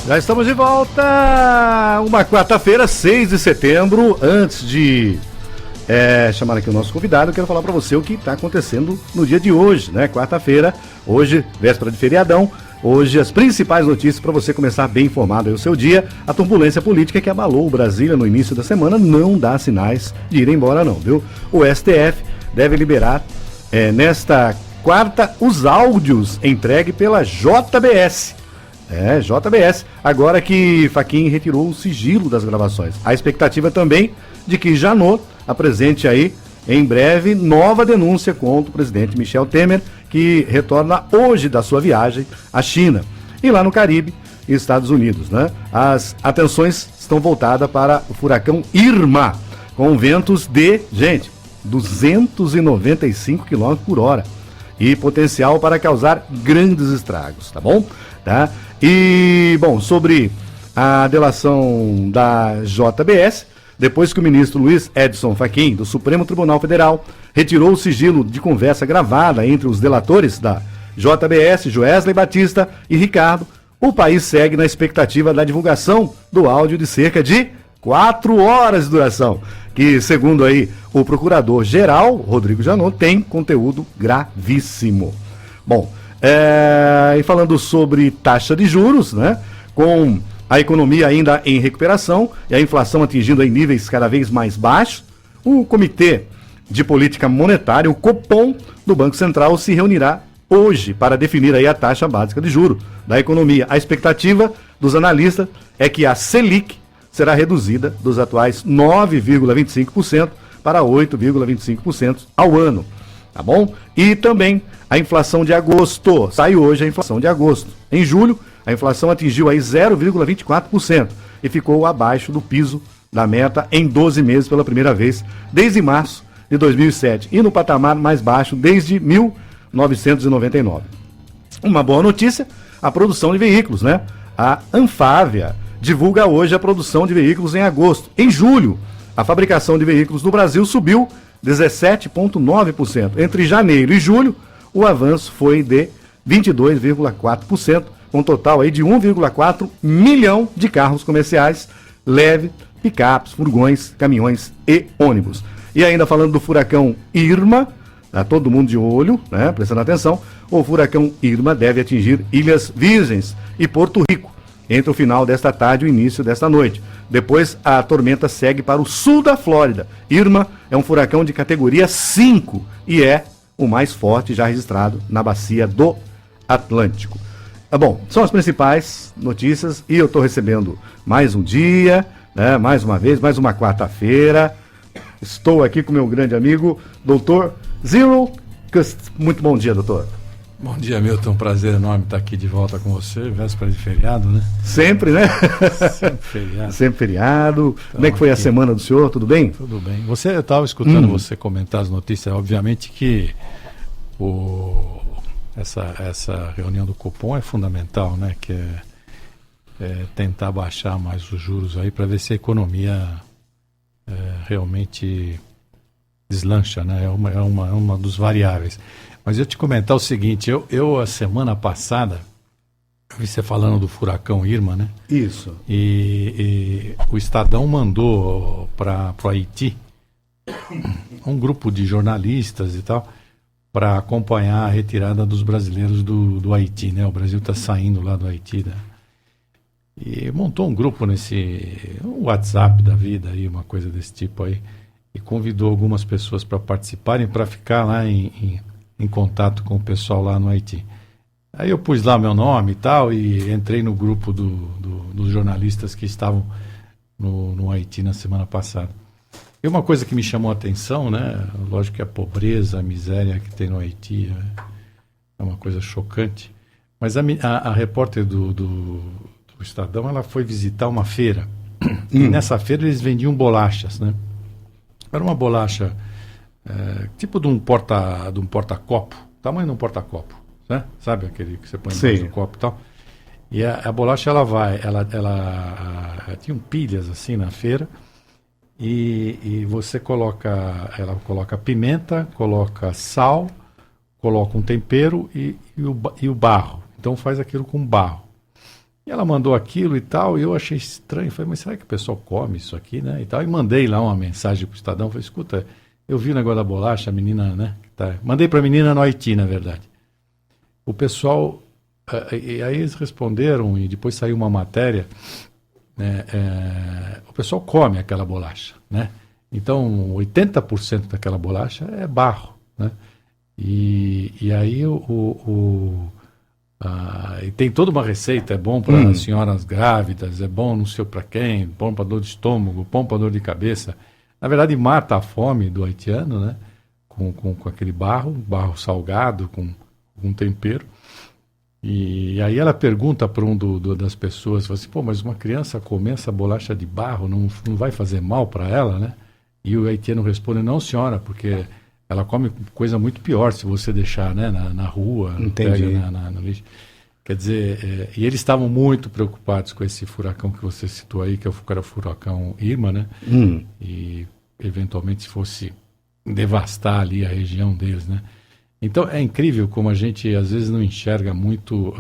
Já estamos de volta, uma quarta-feira, 6 de setembro. Antes de chamar aqui o nosso convidado, eu quero falar para você o que está acontecendo no dia de hoje, né? Quarta-feira, hoje, véspera de feriadão. Hoje, as principais notícias para você começar bem informado aí o seu dia. A turbulência política que abalou o Brasília no início da semana não dá sinais de ir embora não, viu? O STF deve liberar nesta quarta os áudios entregues pela JBS. JBS, agora que Fachin retirou o sigilo das gravações. A expectativa também de que Janot apresente aí, em breve, nova denúncia contra o presidente Michel Temer, que retorna hoje da sua viagem à China. E lá no Caribe, Estados Unidos, né? As atenções estão voltadas para o furacão Irma, com ventos de, 295 km por hora. E potencial para causar grandes estragos, tá bom? Tá? E, bom, sobre a delação da JBS, depois que o ministro Luiz Edson Fachin, do Supremo Tribunal Federal, retirou o sigilo de conversa gravada entre os delatores da JBS, Joesley Batista e Ricardo, o país segue na expectativa da divulgação do áudio de cerca de 4 horas de duração, que, segundo aí o procurador-geral, Rodrigo Janot, tem conteúdo gravíssimo. Bom, e falando sobre taxa de juros, né, com a economia ainda em recuperação e a inflação atingindo aí níveis cada vez mais baixos, o Comitê de Política Monetária, o Copom, do Banco Central, se reunirá hoje para definir aí a taxa básica de juros da economia. A expectativa dos analistas é que a Selic será reduzida dos atuais 9,25% para 8,25% ao ano, tá bom? E também a inflação de agosto, sai hoje a inflação de agosto. Em julho, a inflação atingiu aí 0,24% e ficou abaixo do piso da meta em 12 meses pela primeira vez desde março de 2007 e no patamar mais baixo desde 1999. Uma boa notícia, a produção de veículos, né? A Anfávia divulga hoje a produção de veículos em agosto. Em julho, a fabricação de veículos no Brasil subiu 17,9%. Entre janeiro e julho, o avanço foi de 22,4%, com um total aí de 1,4 milhão de carros comerciais, leve, picapes, furgões, caminhões e ônibus. E ainda falando do furacão Irma, tá todo mundo de olho, né, prestando atenção, o furacão Irma deve atingir Ilhas Virgens e Porto Rico entre o final desta tarde e o início desta noite. Depois, a tormenta segue para o sul da Flórida. Irma é um furacão de categoria 5 e é o mais forte já registrado na bacia do Atlântico. Bom, são as principais notícias e eu estou recebendo mais um dia, né, mais uma vez, mais uma quarta-feira. Estou aqui com meu grande amigo, doutor Zero. Muito bom dia, doutor. Bom dia, Milton. Prazer enorme estar aqui de volta com você. Véspera de feriado, né? Sempre, né? Sempre feriado. Sempre feriado. Então, como é que foi a semana do senhor? Tudo bem? Tudo bem. Eu estava escutando você comentar as notícias. Obviamente que essa reunião do Copom é fundamental, né? Que é tentar baixar mais os juros aí para ver se a economia realmente deslancha, né? É uma dos variáveis. Mas eu te comentar o seguinte, eu a semana passada, vi você falando do furacão Irma, né? Isso. E o Estadão mandou para o Haiti um grupo de jornalistas e tal, para acompanhar a retirada dos brasileiros do Haiti, né? O Brasil está saindo lá do Haiti, né? E montou um grupo nesse WhatsApp da vida, aí, uma coisa desse tipo aí, e convidou algumas pessoas para participarem, para ficar lá em contato com o pessoal lá no Haiti. Aí eu pus lá meu nome e tal, e entrei no grupo dos jornalistas que estavam no Haiti na semana passada. E uma coisa que me chamou a atenção, né? Lógico que a pobreza, a miséria que tem no Haiti é uma coisa chocante, mas a repórter do Estadão, ela foi visitar uma feira, e nessa feira eles vendiam bolachas, né? Era uma bolacha tipo de um porta-copo, tamanho de um porta-copo, né? Sabe aquele que você põe no copo e tal? E a bolacha, ela tinha pilhas assim na feira, e você ela coloca pimenta, coloca sal, coloca um tempero e o barro. Então faz aquilo com barro. E ela mandou aquilo e tal, e eu achei estranho. Falei, mas será que o pessoal come isso aqui, né? E tal. E mandei lá uma mensagem pro Estadão. Falei, escuta, eu vi o negócio da bolacha, a menina, né? Mandei pra menina no Haiti, na verdade. O pessoal... E aí eles responderam, e depois saiu uma matéria, né? O pessoal come aquela bolacha, né? Então, 80% daquela bolacha é barro, né? E aí e tem toda uma receita, é bom para senhoras grávidas, é bom não sei para quem, bom para dor de estômago, bom para dor de cabeça. Na verdade, mata a fome do haitiano, né? Com aquele barro salgado, com tempero. E aí ela pergunta para das pessoas, fala assim, pô, mas uma criança comer essa bolacha de barro não vai fazer mal para ela, né? E o haitiano responde, não senhora, porque ela come coisa muito pior se você deixar, né, na rua, pega no lixo. Quer dizer, e eles estavam muito preocupados com esse furacão que você citou aí, que era o furacão Irma, né? E eventualmente se fosse devastar ali a região deles, né? Então é incrível como a gente às vezes não enxerga muito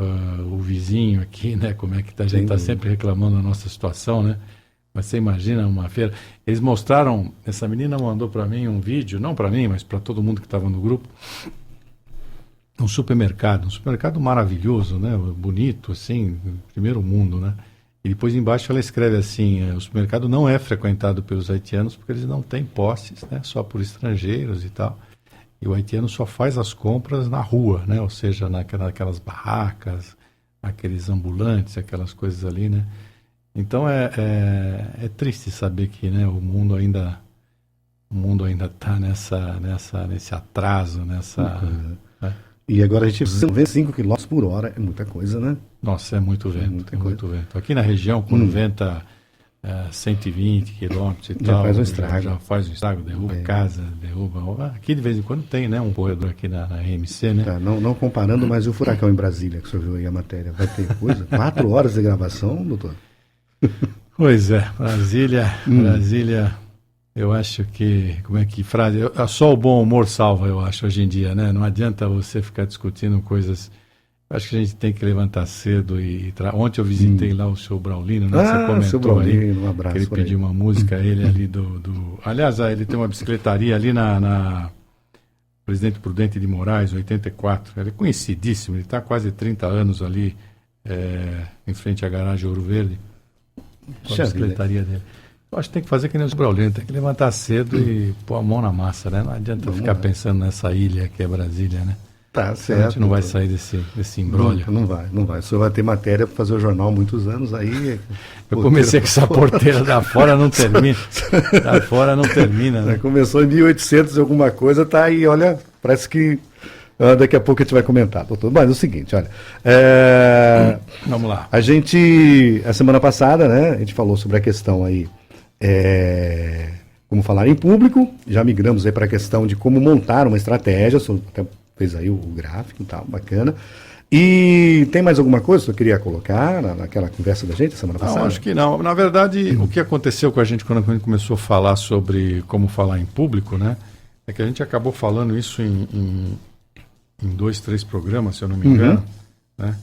o vizinho aqui, né? Como é que a gente está sempre reclamando da nossa situação, né? Mas você imagina uma feira. Eles mostraram, essa menina mandou para mim um vídeo, não para mim, mas para todo mundo que estava no grupo, um supermercado maravilhoso, né? Bonito, assim, primeiro mundo, né? E depois embaixo ela escreve assim, o supermercado não é frequentado pelos haitianos porque eles não têm posses, né? Só por estrangeiros e tal. E o haitiano só faz as compras na rua, né? Ou seja, naquelas barracas, aqueles ambulantes, aquelas coisas ali, né? Então é triste saber que, né, o mundo ainda está nesse atraso, nessa... Né? E agora a gente vê 5 km por hora, é muita coisa, né? Nossa, é muito vento, muito vento. Aqui na região, quando venta 120 quilômetros e tal, faz um estrago. Já faz um estrago, derruba casa, derruba... Aqui de vez em quando tem, né, um corredor aqui na RMC, né? Tá, não comparando, mas o furacão em Brasília, que o senhor viu aí a matéria, vai ter coisa? 4 horas de gravação, doutor? Pois é, Brasília, eu acho que, como é que frase, só o bom humor salva, eu acho, hoje em dia, né? Não adianta você ficar discutindo coisas, eu acho que a gente tem que levantar cedo ontem eu visitei lá o seu Braulino, né? Você comentou seu Braulino, aí, um abraço que ele pediu uma música, ele ali aliás, ele tem uma bicicletaria ali na Presidente Prudente de Moraes, 84, ele é conhecidíssimo, ele está há quase 30 anos ali, em frente à garagem Ouro Verde, com a secretaria dele. Eu acho que tem que fazer que nem os Braulino, tem que levantar cedo e pôr a mão na massa, né? Não adianta ficar pensando nessa ilha que é Brasília, né? Tá certo. A gente não vai sair desse imbróglio. Não vai. O senhor vai ter matéria para fazer o jornal há muitos anos aí. Eu comecei com essa porteira da fora, não termina. Da fora não termina, né? Começou em 1800 e alguma coisa, tá aí, olha, parece que daqui a pouco a gente vai comentar, doutor. Mas é o seguinte, olha. Vamos lá. A semana passada, né, a gente falou sobre a questão aí, como falar em público, já migramos aí para a questão de como montar uma estratégia, até fez aí o gráfico e tal, bacana. E tem mais alguma coisa que eu queria colocar naquela conversa da gente semana passada? Não, acho que não. Na verdade, o que aconteceu com a gente quando a gente começou a falar sobre como falar em público, né, é que a gente acabou falando isso em 2, 3 programas, se eu não me engano, né?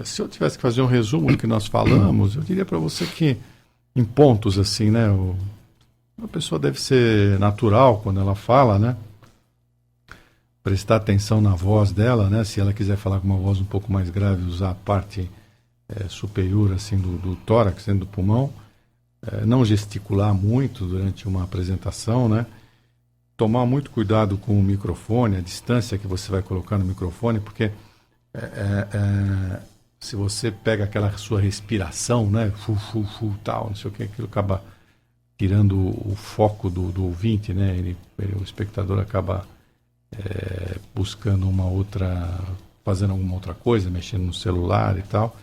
Se eu tivesse que fazer um resumo do que nós falamos, eu diria para você que, em pontos assim, né, a pessoa deve ser natural quando ela fala, né? Prestar atenção na voz dela, né? Se ela quiser falar com uma voz um pouco mais grave, usar a parte superior assim do tórax, do pulmão, não gesticular muito durante uma apresentação, né? Tomar muito cuidado com o microfone, a distância que você vai colocar no microfone, porque se você pega aquela sua respiração, né, tal, não sei o que, aquilo acaba tirando o foco do ouvinte, né, o espectador acaba buscando fazendo alguma outra coisa, mexendo no celular e tal.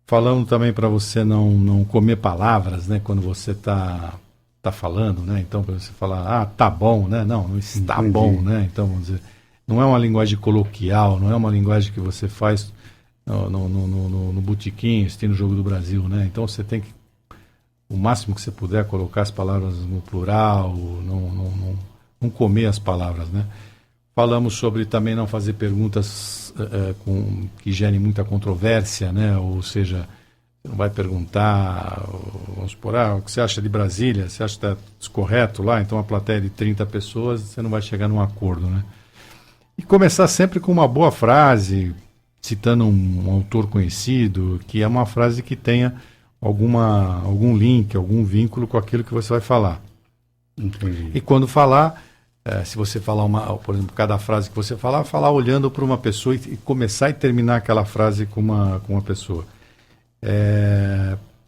Falando também para você não comer palavras, né, quando você está falando, né? Então, para você falar, tá bom, né? Não está Entendi. bom, né? Então, vamos dizer, não é uma linguagem coloquial, não é uma linguagem que você faz no botequim, assistindo o Jogo do Brasil, né? Então, você tem que, o máximo que você puder, colocar as palavras no plural, não comer as palavras, né? Falamos sobre também não fazer perguntas que gerem muita controvérsia, né? Ou seja, você não vai perguntar, vamos supor, o que você acha de Brasília? Você acha que está descorreto lá? Então, uma plateia de 30 pessoas, você não vai chegar num acordo, né? E começar sempre com uma boa frase, citando um autor conhecido, que é uma frase que tenha algum link, algum vínculo com aquilo que você vai falar. Entendi. E quando falar, se você falar por exemplo, cada frase que você falar olhando para uma pessoa e começar e terminar aquela frase com uma pessoa.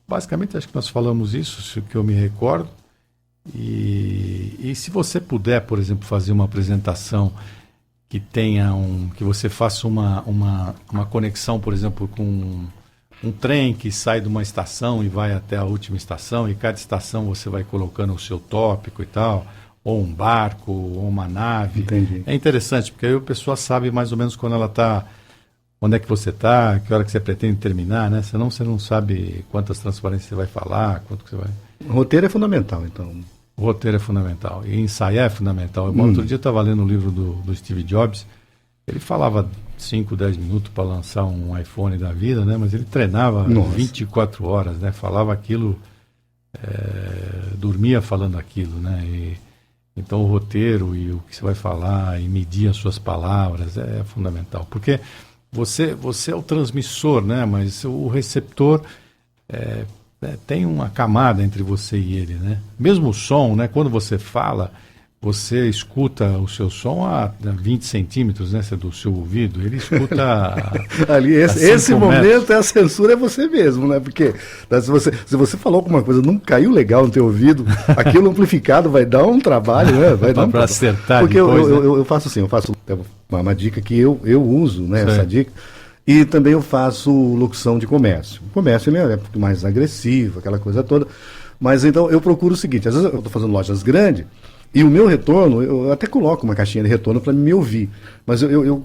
Basicamente, acho que nós falamos isso, que eu me recordo. E se você puder, por exemplo, fazer uma apresentação que tenha que você faça uma conexão, por exemplo, com um trem que sai de uma estação e vai até a última estação, e cada estação você vai colocando o seu tópico e tal, ou um barco, ou uma nave. Entendi. É interessante, porque aí a pessoa sabe mais ou menos quando ela está, onde é que você está, que hora que você pretende terminar, né? Senão você não sabe quantas transparências você vai falar, quanto que você vai... O roteiro é fundamental, então. O roteiro é fundamental. E ensaiar é fundamental. Outro dia eu estava lendo o livro do Steve Jobs. Ele falava 5, 10 minutos para lançar um iPhone da vida, né? Mas ele treinava 24 horas, né? Falava aquilo, dormia falando aquilo, né? Então o roteiro e o que você vai falar e medir as suas palavras é fundamental. Porque você é o transmissor, né? Mas o receptor tem uma camada entre você e ele, né? Mesmo o som, né? Quando você fala, você escuta o seu som a 20 centímetros, né? Do seu ouvido. Ele escuta ali, esse momento a censura é você mesmo, né? Porque se você falou alguma coisa, não caiu legal no teu ouvido, aquilo amplificado vai dar um trabalho, né? Vai dar para acertar. Porque depois, eu faço assim, uma dica que eu uso, né? Essa dica. E também eu faço locução de comércio. O comércio ele é mais agressivo, aquela coisa toda. Mas então eu procuro o seguinte, às vezes eu estou fazendo lojas grandes e o meu retorno, eu até coloco uma caixinha de retorno para me ouvir. Mas eu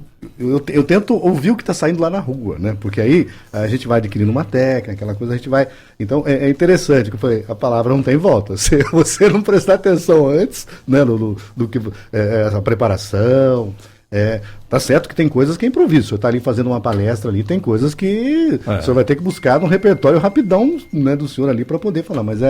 tento ouvir o que está saindo lá na rua, né? Porque aí a gente vai adquirindo uma técnica, aquela coisa, a gente vai... Então é interessante, que eu falei, a palavra não tem volta. Se você não prestar atenção antes, né, do que a preparação... tá certo que tem coisas que é improviso. Você está ali fazendo uma palestra ali, tem coisas que o senhor vai ter que buscar num repertório rapidão, né, do senhor ali para poder falar, mas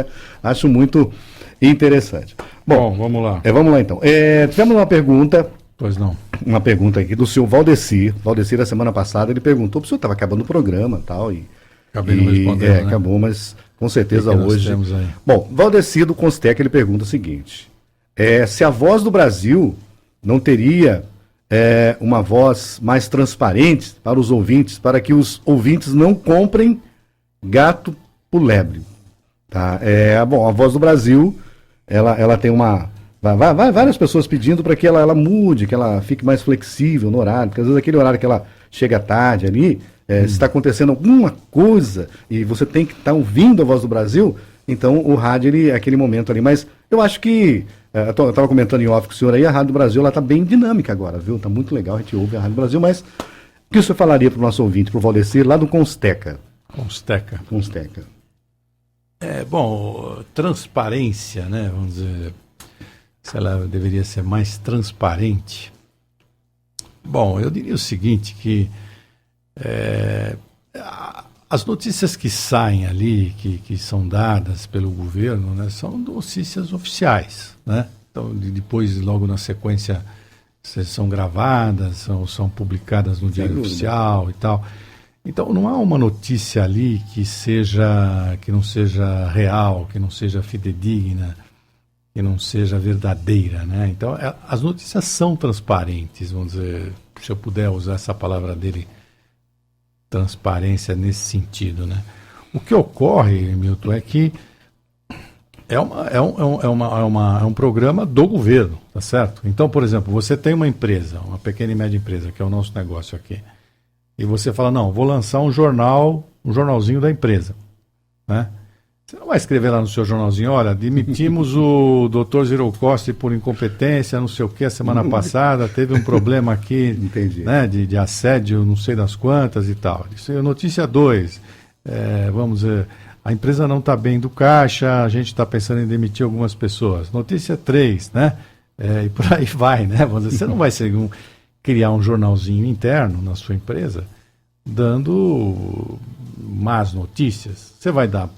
acho muito interessante. Bom, vamos lá. Vamos lá então. Tivemos uma pergunta. Pois não. Uma pergunta aqui do senhor Valdecir. Valdecir, a semana passada, ele perguntou, o senhor estava acabando o programa tal, e acabei não respondendo, né? Acabou, mas com certeza que hoje... temos aí? Bom, Valdecir do Constec, ele pergunta o seguinte, se a Voz do Brasil não teria... uma voz mais transparente para os ouvintes, para que os ouvintes não comprem gato por lebre. Tá? Bom, a Voz do Brasil, ela tem uma... Vai várias pessoas pedindo para que ela mude, que ela fique mais flexível no horário, porque às vezes aquele horário que ela chega tarde ali, se está acontecendo alguma coisa e você tem que estar ouvindo a Voz do Brasil, então o rádio é aquele momento ali. Mas eu acho que... eu estava comentando em off com o senhor aí, a Rádio do Brasil está bem dinâmica agora, viu? Está muito legal, a gente ouve a Rádio do Brasil, mas o que o senhor falaria para o nosso ouvinte, para o Valdecir, lá do Consteca? Consteca. Bom, transparência, né? Vamos dizer, se ela deveria ser mais transparente. Bom, eu diria o seguinte, que as notícias que saem ali, que são dadas pelo governo, né, são notícias oficiais, né? Então, depois, logo na sequência, são gravadas, são publicadas no Diário Oficial e tal. Então, não há uma notícia ali que não seja real, que não seja fidedigna, que não seja verdadeira, né? Então, as notícias são transparentes, vamos dizer, se eu puder usar essa palavra dele, transparência nesse sentido, né? O que ocorre, Milton, é que é um programa do governo, tá certo? Então, por exemplo, você tem uma empresa, uma pequena e média empresa, que é o nosso negócio aqui, e você fala, não, vou lançar um jornalzinho da empresa, né? Você não vai escrever lá no seu jornalzinho, olha, demitimos o Dr. Zero Costa por incompetência, não sei o que, a semana passada teve um problema aqui, né, de assédio, não sei das quantas e tal. Isso é notícia 2, vamos dizer, a empresa não está bem do caixa, a gente está pensando em demitir algumas pessoas. Notícia 3, né, e por aí vai, né? Vamos dizer, você não vai criar um jornalzinho interno na sua empresa dando más notícias. Você vai dar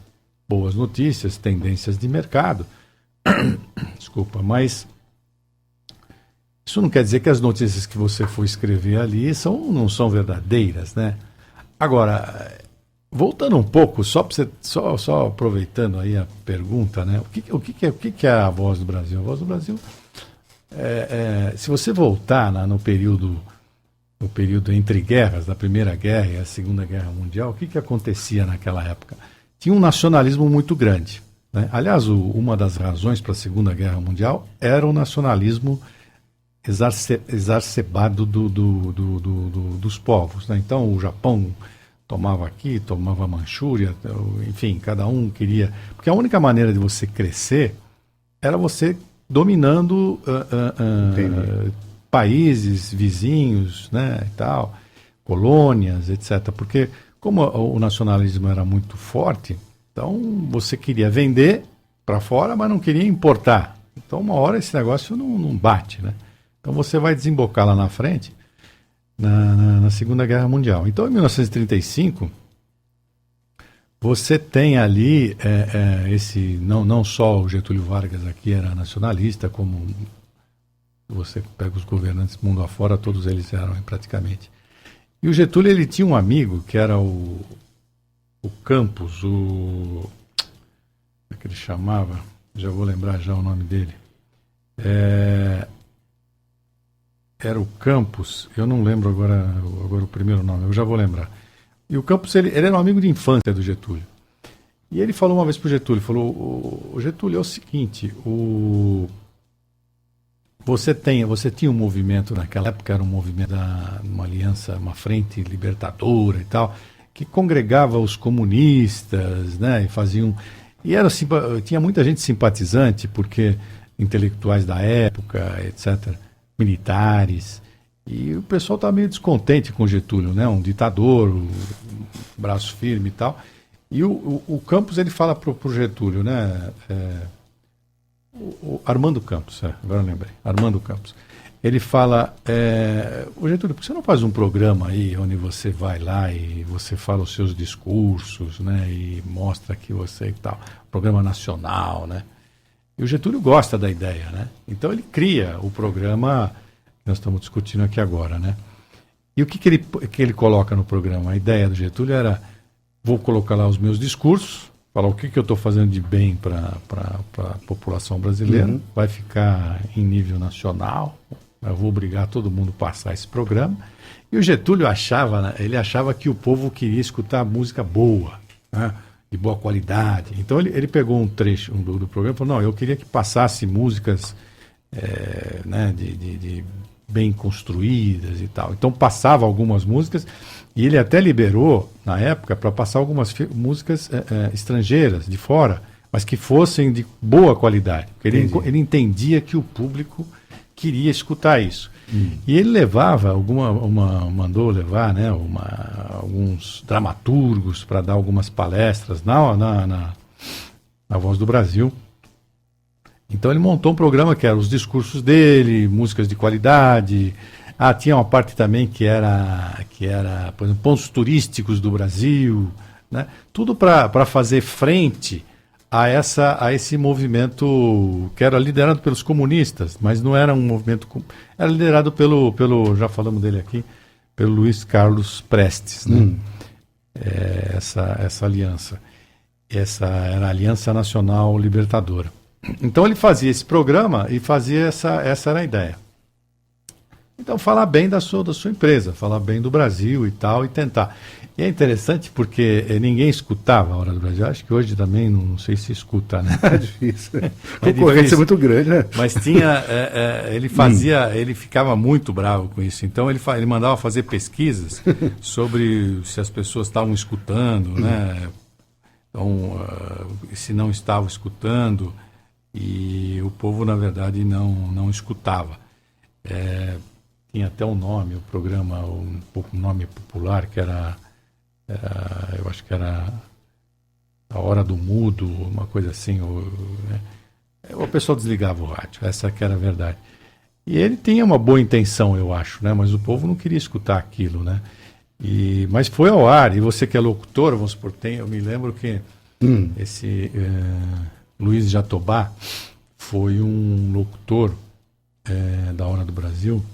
boas notícias, tendências de mercado. Desculpa, mas isso não quer dizer que as notícias que você for escrever ali não são verdadeiras, né? Agora, voltando um pouco, só aproveitando aí a pergunta, né? O que é a Voz do Brasil? A Voz do Brasil, se você voltar no período entre guerras, da Primeira Guerra e a Segunda Guerra Mundial, o que acontecia naquela época? Tinha um nacionalismo muito grande, né? Aliás, uma das razões para a Segunda Guerra Mundial era o nacionalismo exacerbado dos povos, né? Então, o Japão tomava aqui, tomava a Manchúria, enfim, cada um queria... Porque a única maneira de você crescer era você dominando países vizinhos, né, e tal, colônias, etc. Porque como o nacionalismo era muito forte, então você queria vender para fora, mas não queria importar. Então uma hora esse negócio não bate, né? Então você vai desembocar lá na frente na Segunda Guerra Mundial. Então em 1935 você tem ali não só o Getúlio Vargas aqui era nacionalista, como você pega os governantes mundo afora, todos eles eram praticamente. E o Getúlio, ele tinha um amigo que era o Campos, como é que ele chamava? Já vou lembrar já o nome dele. Era o Campos, eu não lembro agora o primeiro nome, eu já vou lembrar. E o Campos, ele era um amigo de infância do Getúlio. E ele falou uma vez para o Getúlio, falou, o Getúlio, é o seguinte, você tinha um movimento naquela época, era um movimento uma aliança, uma frente libertadora e tal, que congregava os comunistas, né, e tinha muita gente simpatizante, porque intelectuais da época, etc., militares, e o pessoal estava meio descontente com o Getúlio, né, um ditador, braço firme e tal. E o Campos, ele fala pro Getúlio, né, o Armando Campos, agora eu lembrei, Armando Campos. Ele fala, o Getúlio, por que você não faz um programa aí onde você vai lá e você fala os seus discursos, né, e mostra que você e tal, programa nacional, né? E o Getúlio gosta da ideia, né? Então ele cria o programa que nós estamos discutindo aqui agora, né? E o que ele coloca no programa? A ideia do Getúlio era, vou colocar lá os meus discursos, falar o que eu estou fazendo de bem para a população brasileira, vai ficar em nível nacional, eu vou obrigar todo mundo a passar esse programa. E o Getúlio achava que o povo queria escutar música boa, né, de boa qualidade. Então ele pegou um trecho do programa e falou, não, eu queria que passasse músicas né, de bem construídas e tal. Então passava algumas músicas e ele até liberou, na época, para passar algumas músicas estrangeiras, de fora, mas que fossem de boa qualidade. Porque ele entendia que o público queria escutar isso. E ele levava, mandou levar, né, alguns dramaturgos para dar algumas palestras na Voz do Brasil. Então ele montou um programa que era os discursos dele, músicas de qualidade. Tinha uma parte também que era, por exemplo, pontos turísticos do Brasil, né? Tudo para fazer frente a esse movimento que era liderado pelos comunistas, mas não era um movimento... Era liderado pelo já falamos dele aqui, pelo Luiz Carlos Prestes, né? Essa aliança. Essa era a Aliança Nacional Libertadora. Então ele fazia esse programa e fazia essa era a ideia. Então falar bem da sua empresa, falar bem do Brasil e tal, e tentar. E é interessante porque ninguém escutava a Hora do Brasil. Acho que hoje também não sei se escuta, né? É difícil. A concorrência é muito grande, né? Mas tinha, ele ficava muito bravo com isso. Então ele mandava fazer pesquisas sobre se as pessoas estavam escutando, né? Então, se não estavam escutando, e o povo, na verdade, não escutava. Tinha até um nome, o programa, um nome popular, que era eu acho que era A Hora do Mudo, uma coisa assim, né? o pessoal desligava o rádio, essa que era a verdade. E ele tinha uma boa intenção, eu acho, né? Mas o povo não queria escutar aquilo, né? Mas foi ao ar, e você que é locutor, vamos supor, eu me lembro que esse Luiz Jatobá foi um locutor da Hora do Brasil,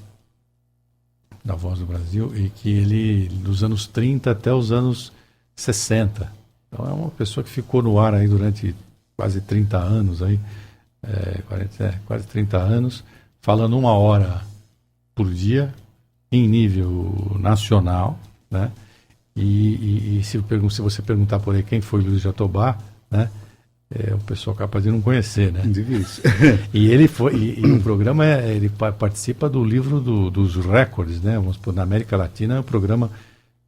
da Voz do Brasil, e que ele, dos anos 30 até os anos 60, então é uma pessoa que ficou no ar aí durante quase 30 anos, aí, quase 30 anos, falando 1 hora por dia, em nível nacional, né? E se você perguntar por aí quem foi Luiz Jatobá, né? O pessoal capaz de não conhecer, né? Difícil. E ele o programa ele participa do livro dos recordes, né? Vamos supor, na América Latina o programa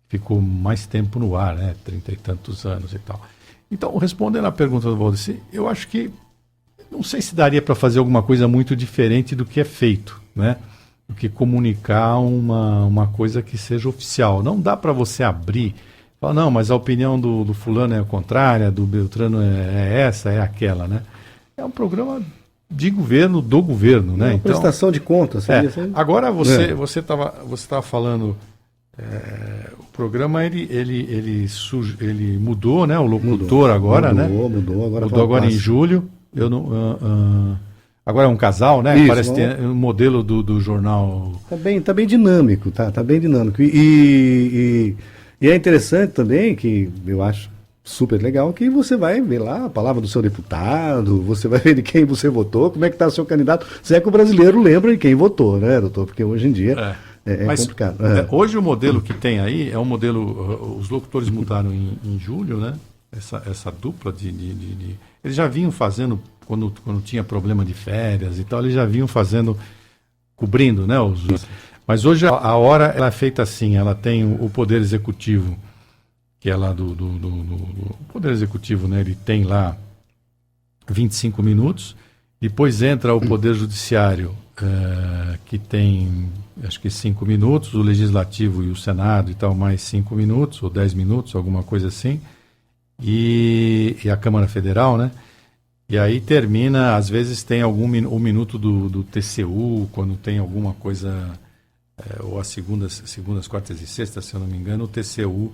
ficou mais tempo no ar, né? 30 e tantos anos e tal. Então, respondendo à pergunta do Valdeci, eu acho que não sei se daria para fazer alguma coisa muito diferente do que é feito, né? Do que comunicar uma coisa que seja oficial. Não dá para você abrir, falar, não, mas a opinião do fulano é a contrária, do Beltrano é essa, é aquela, né? É um programa de governo, do governo, né? Uma prestação de contas. Agora você estava falando, o programa ele mudou, né? O locutor agora, né? Mudou agora em julho. Agora é um casal, né? Isso, parece ter um modelo do jornal. Tá bem dinâmico, tá bem dinâmico. E é interessante também, que eu acho super legal, que você vai ver lá a palavra do seu deputado, você vai ver de quem você votou, como é que está o seu candidato. Se é que o brasileiro lembra de quem votou, né, doutor? Porque hoje em dia é complicado. Hoje o modelo que tem aí é um modelo, os locutores mudaram em julho, né? Essa dupla eles já vinham fazendo, quando tinha problema de férias e tal, eles já vinham fazendo, cobrindo, né? Mas hoje a hora ela é feita assim, ela tem o Poder Executivo, que é lá do Poder Executivo, né? Ele tem lá 25 minutos, depois entra o Poder Judiciário, que tem acho que 5 minutos, o Legislativo e o Senado e tal, mais 5 minutos, ou 10 minutos, alguma coisa assim, e a Câmara Federal, né? E aí termina, às vezes tem um minuto do TCU, quando tem alguma coisa, ou as segundas, quartas e sextas, se eu não me engano, o TCU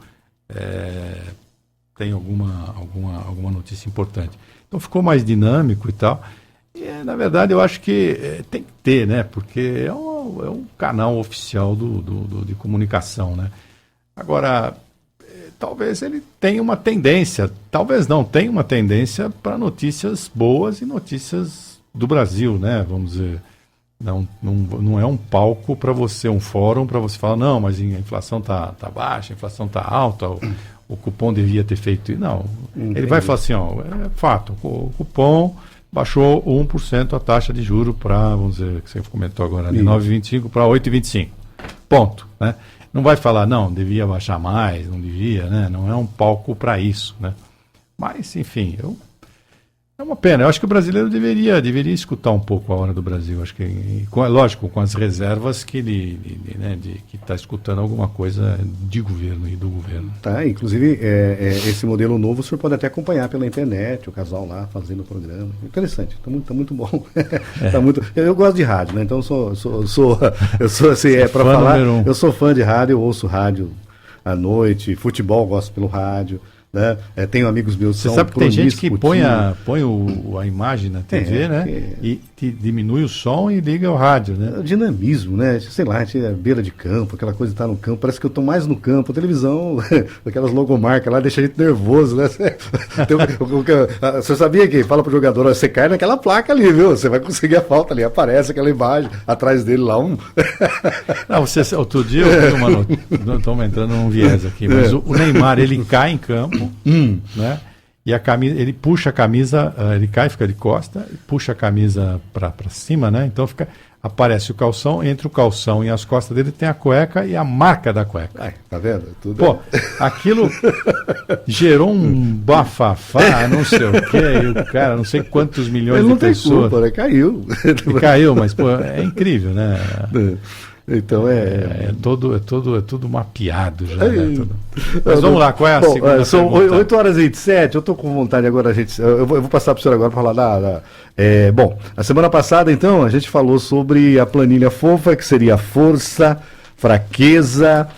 tem alguma notícia importante. Então ficou mais dinâmico e tal. E, na verdade, eu acho que tem que ter, né? Porque é um canal oficial de comunicação, né? Agora, talvez ele tenha uma tendência, talvez não, tenha uma tendência para notícias boas e notícias do Brasil, né? Vamos dizer, não é um palco para você, um fórum para você falar, não, mas a inflação tá baixa, a inflação tá alta, o cupom devia ter feito isso. Não, entendi. Ele vai falar assim, é fato, o cupom baixou 1% a taxa de juro para, vamos dizer, que você comentou agora, de 9,25 para 8,25. Ponto, né? Não vai falar, não, devia baixar mais, não devia, né? Não é um palco para isso, né? Mas, enfim, é uma pena. Eu acho que o brasileiro deveria escutar um pouco a Hora do Brasil. Acho que, lógico, com as reservas que que está escutando alguma coisa de governo e do governo. Tá, inclusive, esse modelo novo o senhor pode até acompanhar pela internet, o casal lá fazendo o programa. Interessante, tá muito bom. Tá muito, eu gosto de rádio, né? Então eu sou assim, para falar, eu sou fã de rádio, eu ouço rádio à noite, futebol gosto pelo rádio. Né? Tenho amigos meus que são. Você sabe que tem gente que põe a imagem na TV, né? E diminui o som e liga o rádio, né? O dinamismo, né? Sei lá, a gente é beira de campo, aquela coisa de estar no campo, parece que eu estou mais no campo. A televisão, aquelas logomarcas lá, deixa a gente nervoso, né? Você sabia que fala pro jogador, você cai naquela placa ali, viu? Você vai conseguir a falta ali, aparece aquela imagem, atrás dele lá Não, outro dia estamos entrando num viés aqui, mas o Neymar, ele cai em campo, né? E a camisa, ele puxa a camisa, ele cai, fica de costa, puxa a camisa para cima, né? Então aparece o calção, entre o calção e as costas dele tem a cueca e a marca da cueca. Ai, tá vendo? Tudo Pô, aquilo gerou um bafafá, não sei o quê, e o cara, não sei quantos milhões de pessoas. Culpa, né? Caiu. Caiu, mas pô, é incrível, né? Então É tudo mapeado já, né? Mas vamos lá, qual é a segunda são pergunta? 8h27, eu estou com vontade agora, eu vou passar para o senhor agora para falar bom, na semana passada, então, a gente falou sobre a planilha fofa, que seria força, fraqueza,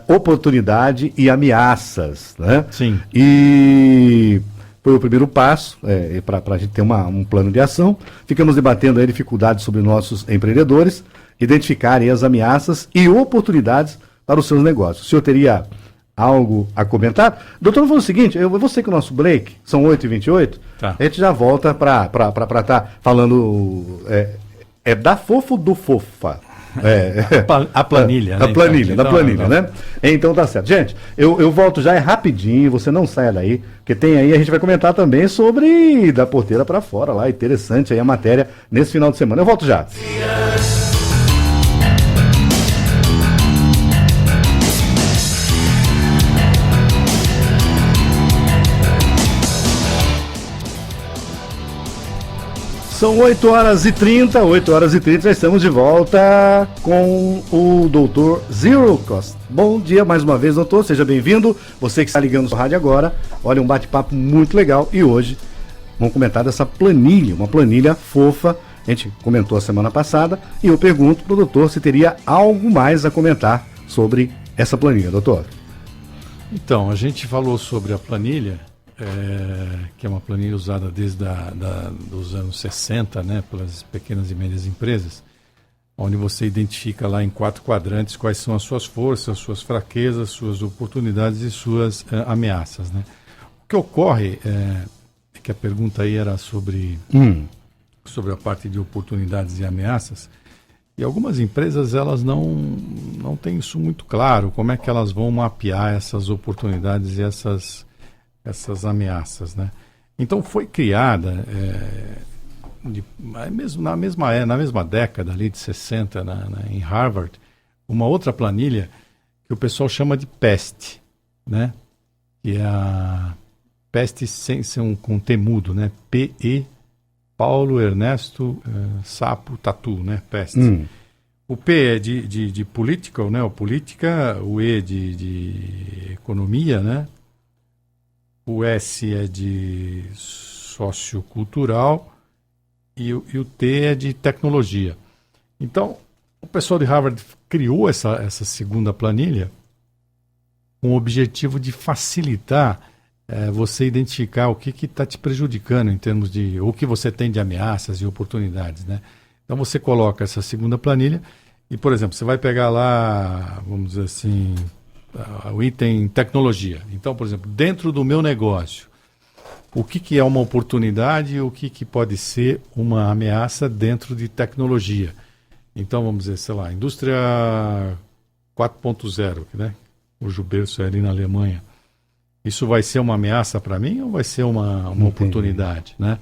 oportunidade e ameaças, né? Sim. E foi o primeiro passo para a gente ter um plano de ação. Ficamos debatendo aí dificuldades sobre nossos empreendedores, identificarem as ameaças e oportunidades para os seus negócios. O senhor teria algo a comentar? Doutor, vou fazer o seguinte, eu vou ser com o nosso break, são 8h28, Tá. a gente já volta para estar falando, da fofa ou do fofa? A planilha, né? A planilha, da planilha, né? Então tá certo. Gente, eu volto já rapidinho, você não saia daí, porque tem aí, a gente vai comentar também sobre da porteira para fora lá, interessante aí a matéria nesse final de semana. Eu volto já. São 8h30, já estamos de volta com o doutor Zero Cost. Bom dia mais uma vez, doutor, seja bem-vindo. Você que está ligando no rádio agora, olha, um bate-papo muito legal. E hoje vamos comentar dessa planilha, uma planilha fofa. A gente comentou a semana passada e eu pergunto para o doutor se teria algo mais a comentar sobre essa planilha, doutor. Então, a gente falou sobre a planilha, que é uma planilha usada desde dos anos 60, né, pelas pequenas e médias empresas, onde você identifica lá em 4 quadrantes quais são as suas forças, suas fraquezas, suas oportunidades e suas ameaças, né? O que ocorre é que a pergunta aí era sobre a parte de oportunidades e ameaças, e algumas empresas elas não têm isso muito claro, como é que elas vão mapear essas oportunidades e essas ameaças, né? Então foi criada na mesma década ali de 60 em Harvard uma outra planilha que o pessoal chama de PEST, né? Que é a PEST com T mudo, né? P-E Paulo Ernesto Sapo Tatu, né? PEST. O P é de political, né? O política, o E de economia, né? O S é de sociocultural e o T é de tecnologia. Então, o pessoal de Harvard criou essa segunda planilha com o objetivo de facilitar você identificar o que está te prejudicando em termos de o que você tem de ameaças e oportunidades, né? Então, você coloca essa segunda planilha e, por exemplo, você vai pegar lá, vamos dizer assim, o item tecnologia. Então, por exemplo, dentro do meu negócio, o que é uma oportunidade e o que pode ser uma ameaça dentro de tecnologia. Então, vamos dizer, sei lá, indústria 4.0, né? O berço é ali na Alemanha. Isso vai ser uma ameaça para mim ou vai ser uma oportunidade, né?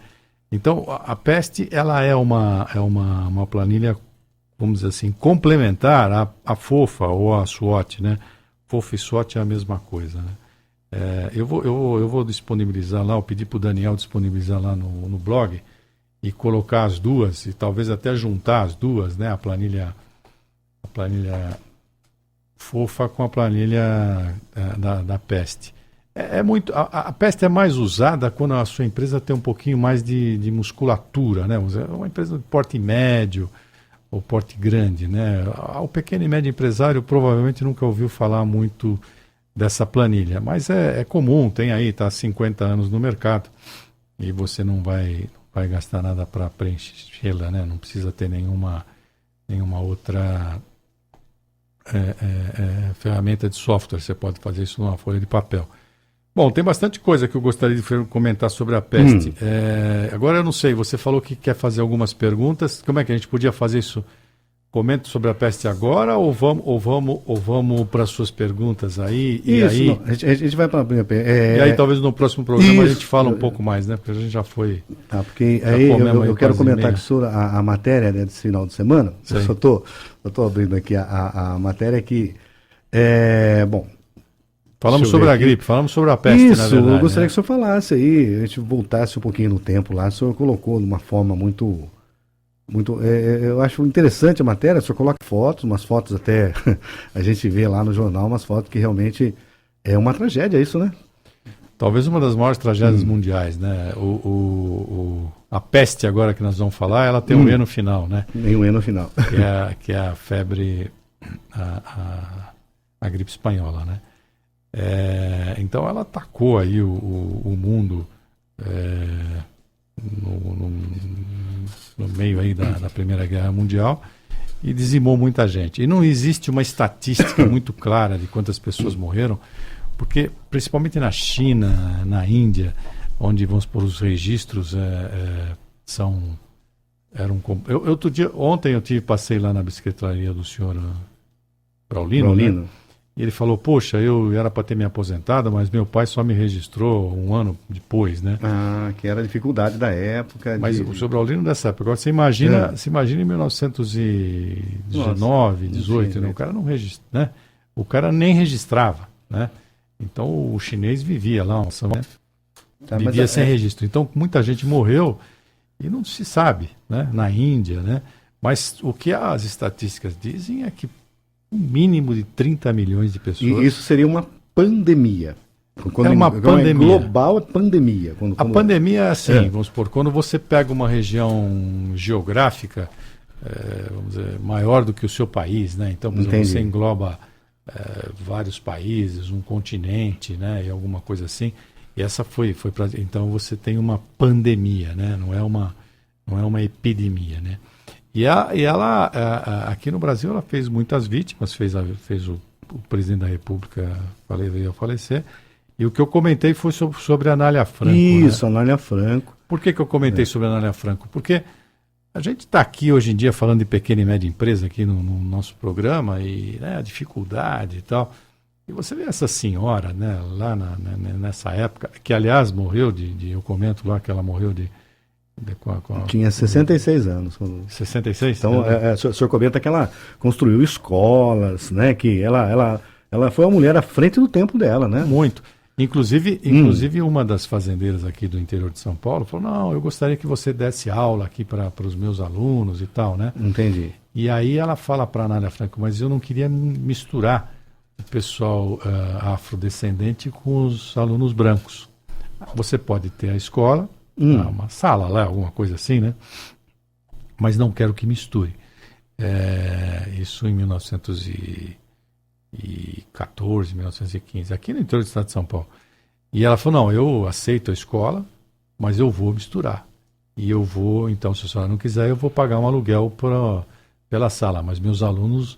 Então, a PEST, ela é uma planilha, vamos dizer assim, complementar à FOFA ou à SWOT, né? FOFA e SWOT é a mesma coisa, né? Eu vou disponibilizar lá, eu pedi para o Daniel disponibilizar lá no blog e colocar as duas, e talvez até juntar as duas, né? A planilha FOFA com a planilha da PEST. A PEST é mais usada quando a sua empresa tem um pouquinho mais de musculatura, né? Uma empresa de porte médio ou porte grande, né? O pequeno e médio empresário provavelmente nunca ouviu falar muito dessa planilha, mas é comum, tem aí, está há 50 anos no mercado e você não vai gastar nada para preenchê-la, né? Não precisa ter nenhuma outra ferramenta de software, você pode fazer isso numa folha de papel. Bom, tem bastante coisa que eu gostaria de comentar sobre a PEST. Agora eu não sei, você falou que quer fazer algumas perguntas. Como é que a gente podia fazer isso? Comenta sobre a PEST agora ou vamos para as suas perguntas aí? E isso, aí, não, a gente vai para e aí talvez no próximo programa isso. A gente fala um pouco mais, né? Porque a gente já foi... porque aí eu quero comentar sobre a matéria, né, desse final de semana. Eu só estou abrindo aqui a matéria que... bom... Falamos sobre a gripe, falamos sobre a peste, isso, na verdade. Eu gostaria que o senhor falasse aí, a gente voltasse um pouquinho no tempo lá, o senhor colocou de uma forma muito Eu acho interessante a matéria, o senhor coloca fotos, umas fotos até, a gente vê lá no jornal, umas fotos que realmente é uma tragédia, isso, né? Talvez uma das maiores tragédias mundiais, né? A peste agora que nós vamos falar, ela tem um E no final, né? Tem um E no final. Que é a febre, a gripe espanhola, né? Então ela atacou aí o mundo no meio aí da Primeira Guerra Mundial e dizimou muita gente. E não existe uma estatística muito clara de quantas pessoas morreram, porque principalmente na China, na Índia, onde vamos por os registros ontem eu passei lá na bicicletaria do senhor Braulino. Né? E ele falou, poxa, eu era para ter me aposentado, mas meu pai só me registrou um ano depois, né? Que era a dificuldade da época. Mas o senhor Braulino dessa época. Agora você imagina em 1919, 18, né? O cara não registra, né? O cara nem registrava, né? Então o chinês vivia lá, né? Vivia sem registro. Então muita gente morreu e não se sabe, né? Na Índia, né? Mas o que as estatísticas dizem é que um mínimo de 30 milhões de pessoas. E isso seria uma pandemia. Uma pandemia. Global é pandemia. A pandemia é assim, vamos supor, quando você pega uma região geográfica, vamos dizer, maior do que o seu país, né? Então, por exemplo, você engloba vários países, um continente, né? E alguma coisa assim. E essa foi para. Então você tem uma pandemia, né? Não é uma epidemia, né? E ela, aqui no Brasil, ela fez muitas vítimas, fez o presidente da República veio a falecer. E o que eu comentei foi sobre a Anália Franco. Isso, né? Anália Franco. Por que eu comentei sobre a Anália Franco? Porque a gente está aqui hoje em dia falando de pequena e média empresa aqui no nosso programa, e né, a dificuldade e tal. E você vê essa senhora, né, lá nessa época, que aliás morreu eu comento lá que ela morreu tinha 66 anos. 66? Então, o senhor comenta que ela construiu escolas, né? Que ela foi uma mulher à frente do tempo dela, né? Muito. Inclusive uma das fazendeiras aqui do interior de São Paulo falou, não, eu gostaria que você desse aula aqui para os meus alunos e tal, né? Entendi. E aí ela fala para a Anália Franco, mas eu não queria misturar o pessoal afrodescendente com os alunos brancos. Você pode ter a escola, uma sala lá, alguma coisa assim, né? Mas não quero que misture. Isso em 1914, 1915, aqui no interior do estado de São Paulo. E ela falou, não, eu aceito a escola, mas eu vou misturar. E eu vou, então, se a senhora não quiser, eu vou pagar um aluguel pela sala, mas meus alunos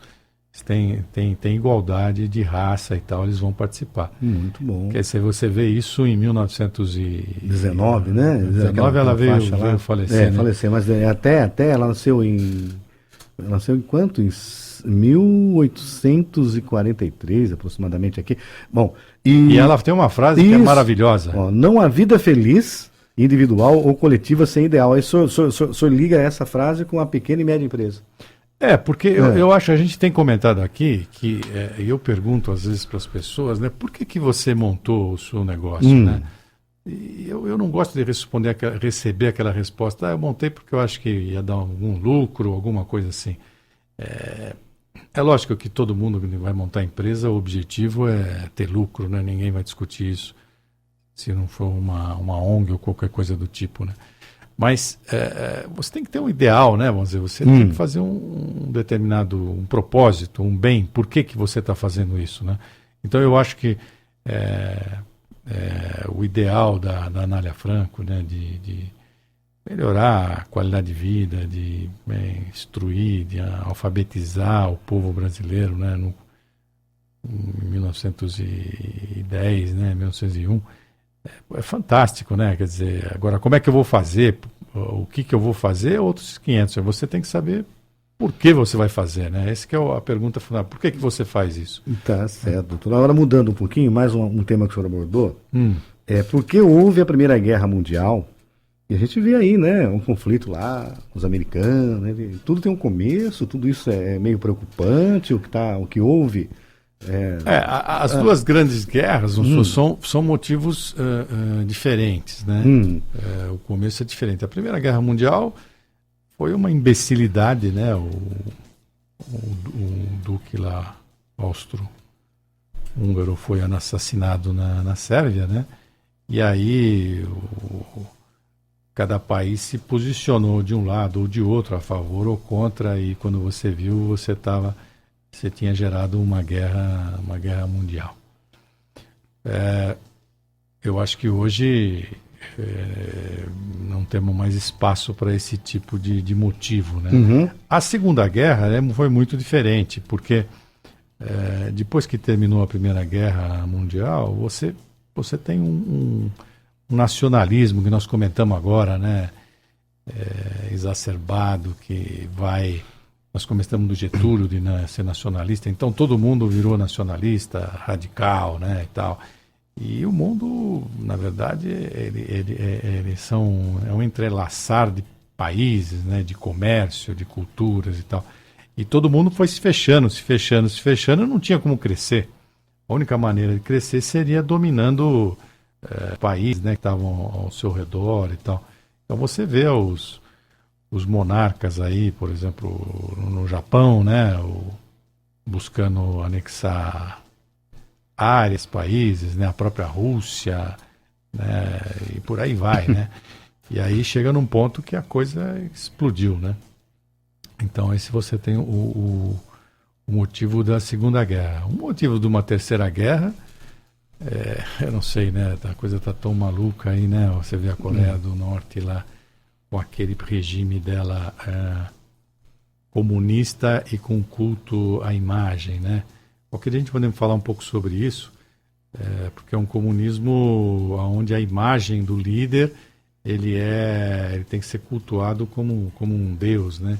têm igualdade de raça e tal, eles vão participar. Muito bom. Quer dizer, você vê isso em 1919, né? 19 ela veio falecer. Né? Falecer, mas até ela nasceu em quanto? Em 1843, aproximadamente aqui. Bom, e ela tem uma frase que é maravilhosa. Ó, não há vida feliz, individual ou coletiva sem ideal. Aí o senhor liga essa frase com a pequena e média empresa. Porque eu acho, a gente tem comentado aqui, que eu pergunto às vezes para as pessoas, né, por que você montou o seu negócio, né? E eu não gosto de receber aquela resposta, eu montei porque eu acho que ia dar algum lucro, alguma coisa assim. É lógico que todo mundo que vai montar empresa, o objetivo é ter lucro, né? Ninguém vai discutir isso se não for uma ONG ou qualquer coisa do tipo, né? Mas você tem que ter um ideal, né? Vamos dizer, você tem que fazer um determinado propósito, um bem. Por que você está fazendo isso, né? Então eu acho que o ideal da Anália Franco, né? De melhorar a qualidade de vida, de instruir, de alfabetizar o povo brasileiro, né? Em 1910, né? 1901. É fantástico, né? Quer dizer, agora como é que eu vou fazer? O que eu vou fazer? Outros 500. Você tem que saber por que você vai fazer, né? Essa que é a pergunta fundamental. Por que você faz isso? Tá certo, doutor. Agora mudando um pouquinho, mais um tema que o senhor abordou. Porque houve a Primeira Guerra Mundial, e a gente vê aí, né? Um conflito lá, os americanos, né? Tudo tem um começo, tudo isso é meio preocupante, o que houve. As duas grandes guerras são motivos diferentes, né? O começo é diferente. A Primeira Guerra Mundial foi uma imbecilidade, né? O duque lá, austro-húngaro, foi assassinado na Sérvia, né? E aí cada país se posicionou de um lado ou de outro, a favor ou contra, e quando você viu, você tinha gerado uma guerra mundial. Eu acho que hoje não temos mais espaço para esse tipo de motivo, né? Uhum. A Segunda Guerra, né, foi muito diferente, porque depois que terminou a Primeira Guerra Mundial, você tem um nacionalismo que nós comentamos agora, né? Exacerbado, que vai... Nós começamos do Getúlio de ser nacionalista, então todo mundo virou nacionalista, radical, né, e tal. E o mundo, na verdade, é um entrelaçar de países, né, de comércio, de culturas e tal. E todo mundo foi se fechando, não tinha como crescer. A única maneira de crescer seria dominando países, né, que estavam ao seu redor e tal. Então você vê os monarcas aí, por exemplo, no Japão, né, buscando anexar áreas, países, né, a própria Rússia, né, e por aí vai, né. E aí chega num ponto que a coisa explodiu, né. Então aí se você tem o motivo da Segunda Guerra. O motivo de uma Terceira Guerra, eu não sei, né, a coisa tá tão maluca aí, né, você vê a Coreia do Norte lá, com aquele regime dela comunista e com culto à imagem, né? Porque a gente podemos falar um pouco sobre isso, porque é um comunismo onde a imagem do líder ele tem que ser cultuado como um deus, né?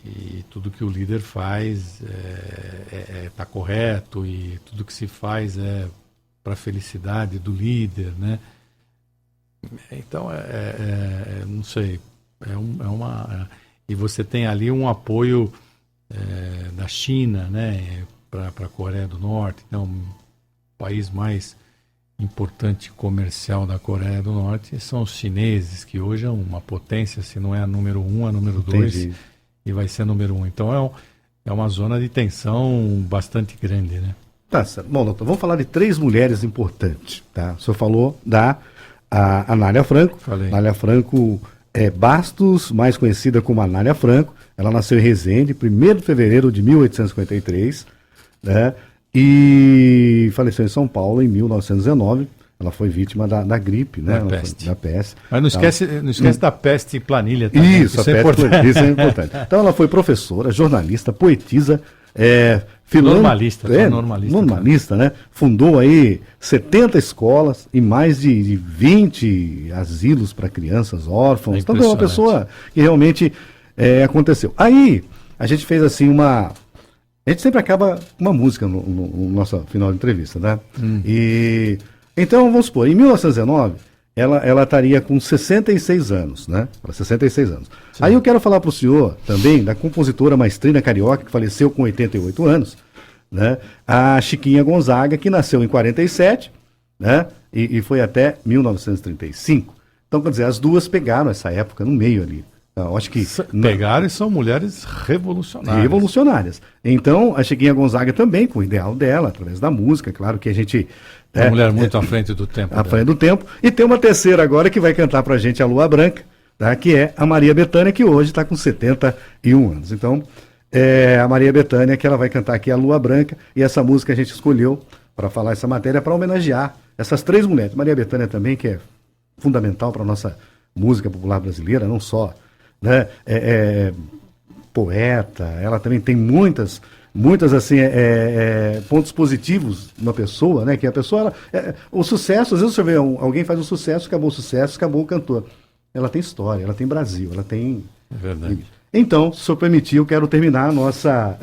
E tudo que o líder faz tá correto, e tudo que se faz é para a felicidade do líder, né? Então, não sei, e você tem ali um apoio da China, né, para a Coreia do Norte. Então, o país mais importante comercial da Coreia do Norte são os chineses, que hoje é uma potência, se não é a número 1, a número 2, e vai ser a número 1. Então, é uma zona de tensão bastante grande, né? Tá certo. Bom, doutor, vamos falar de 3 mulheres importantes, tá? O senhor falou da Anália Franco. Falei. Anália Franco Bastos, mais conhecida como Anália Franco. Ela nasceu em Resende, 1º de fevereiro de 1853, né? E faleceu em São Paulo em 1919. Ela foi vítima da gripe, né? Da peste. Mas não esquece da peste planilha também. Isso é importante. Isso é importante. Então ela foi professora, jornalista, poetisa, normalista, né? Fundou aí 70 escolas e mais de 20 asilos para crianças órfãos. Então é uma pessoa que realmente aconteceu. Aí a gente fez assim a gente sempre acaba uma música no nosso final de entrevista, né? E então vamos supor, em 1919 ela estaria com 66 anos, né? 66 anos. Sim. Aí eu quero falar para o senhor também da compositora maestrina carioca, que faleceu com 88 anos, né? A Chiquinha Gonzaga, que nasceu em 47, né? E foi até 1935. Então, quer dizer, as duas pegaram essa época no meio ali. Então, acho que pegaram e são mulheres revolucionárias. Revolucionárias. Então, a Chiquinha Gonzaga também, com o ideal dela, através da música, claro que a gente... Uma mulher muito à frente do tempo. À frente do tempo. E tem uma terceira agora que vai cantar pra gente a Lua Branca, tá? Que é a Maria Bethânia, que hoje está com 71 anos. Então, a Maria Bethânia, que ela vai cantar aqui a Lua Branca, e essa música a gente escolheu para falar essa matéria, para homenagear essas 3 mulheres. Maria Bethânia também, que é fundamental para a nossa música popular brasileira, não só, né, poeta, ela também tem muitas assim, pontos positivos na pessoa, né? Que a pessoa, o sucesso, às vezes você vê alguém faz um sucesso, acabou o cantor. Ela tem história, ela tem Brasil, ela tem... É verdade. Então, se o senhor permitir, eu quero terminar a nossa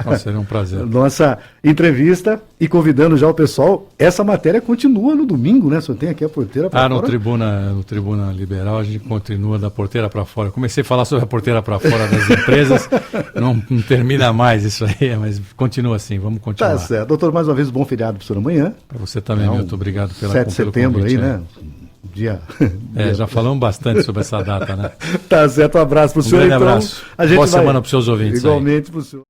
entrevista e convidando já o pessoal. Essa matéria continua no domingo, né? O senhor tem aqui a porteira para fora. No Tribuna Liberal a gente continua da porteira para fora. Comecei a falar sobre a porteira para fora das empresas, não termina mais isso aí, mas continua assim, vamos continuar. Tá certo. Doutor, mais uma vez, bom feriado para o senhor amanhã. Para você também, Milton, obrigado pelo 7 de setembro convite, aí, né? Dia. Já falamos bastante sobre essa data, né? Tá certo, um abraço pro senhor. Grande abraço. A gente Boa semana para os seus ouvintes. Igualmente para o senhor.